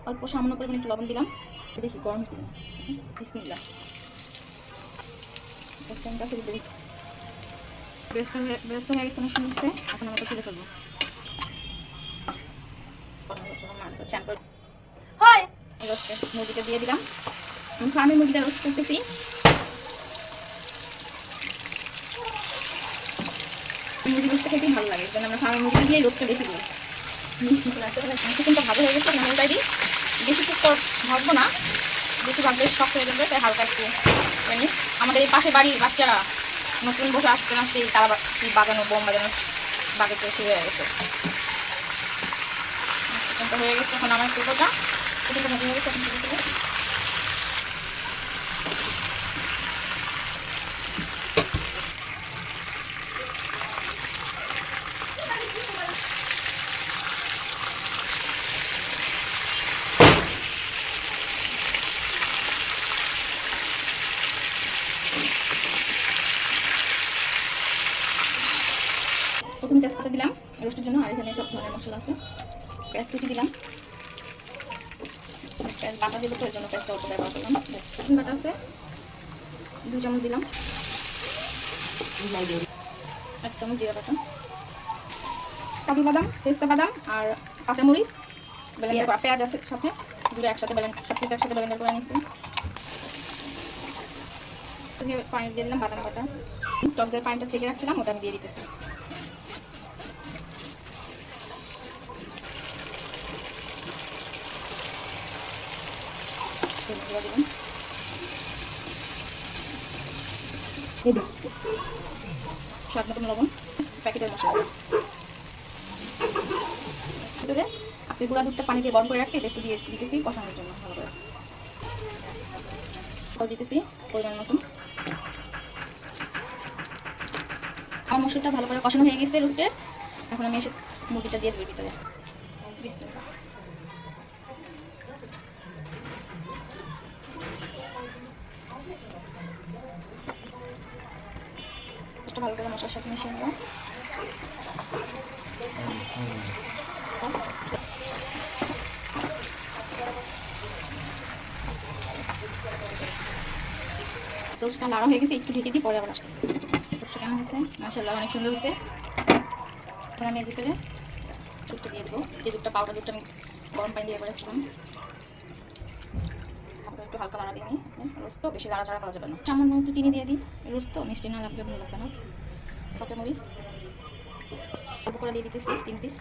অল্প সামান্য পরিমাণে একটু লবণ দিলাম, দেখি গরম হয়েছে কিনা। বিসমিল্লাহ। ব্যস্ত হয়ে গেছে, অনেক সুন্দর হচ্ছে। এখন আমরা তুলে ফেলবো। হয় রোস্টে মুরগিটা দিয়ে দিলাম। ফার্মের মুরগিটা রোস্ট করতেছি। মুরগি রোস্টটা খেতেই ভালো লাগে, কারণ আমরা ফার্মের মুরগি দিয়ে রোস্টটা বেশি করি। চিকেনটা ভালো হয়ে গেছে, আমি উল্টাই দিই। বেশি কুক ভাববো না, বেশি ভাবলে শক্ত হয়ে যাবে, তাই হালকা একটু মানে আমাদের এই পাশে বাড়ির বাচ্চারা নতুন বসে আসতে আসতেই তারা বাজানো বোম বাজানো বাজাতে শুরু হয়ে গেছে। চিকেনটা হয়ে গেছে, এখন আমার টুকোটা চিকেনটা ভাজি হয়ে গেছে। এখন তুলে দেবো। প্রথমে তেজপাতা দিলাম রোস্টের জন্য, আর এখানে সব ধরনের মশলা আছে। পেঁয়াজ কুচি দিলাম, পেঁয়াজ বাটা দেবো তো, এর জন্য পেঁয়াজটা অল্প ব্যবহার করলাম। রসুন বাটা আছে 2 চামচ দিলাম, 1 চামচ জিরা বাটা, কাজু বাদাম, পেস্তা বাদাম আর কাঁচামরিচ ব্লেন্ডার করা, পেঁয়াজ আছে সাথে, দুটো একসাথে সব কিছু একসাথে ব্লেন্ডার করে নিচ্ছি। পানি দিয়ে দিলাম, বাদাম বাটা, টক দইয়ের পানিটা ছেঁকে রাখছিলাম, ওটা আমি দিয়ে দিতেছি। স্বাদ মতন লবণ, প্যাকেটের মশলা ভিতরে আপনি গুঁড়া দুধটা পানি দিয়ে গরম করে রাখছি, এটা একটু দিয়ে দিতেছি কষানোর জন্য ভালো করে। জল দিতেছি পরিমাণ মতন। আমার মশলাটা ভালো করে কষানো হয়ে গেছে রোস্টে, এখন আমি এসে মুরগিটা দিয়ে দেবো ভিতরে। বিসমিল্লাহ। ভালো করে মশলার সাথে মিশিয়ে নেব। রোস্টটা নাড়া হয়ে গেছে, একটু ঢেকে দিই, পরে আবার আসতেছে। রোস্টটা কেমন হয়েছে? মাশাআল্লাহ, অনেক সুন্দর হয়েছে। এখন আমি এর ভিতরে দুধটা দিয়ে দেবো, যে দুধটা পাউডার দুধটা আমি গরম পানি দিয়ে করেছিলাম। একটু হালকা নাড়া দিয়ে নিই। রোস্ট তো বেশি নাড়াচাড়া করা যাবে না, সামান্য একটু চিনি দিয়ে দিই, রোস্ট তো মিষ্টি না লাগলে ভালো লাগবে না। কাঁচামরিচ অল্প করে দিয়ে দিতেছি 3 পিস।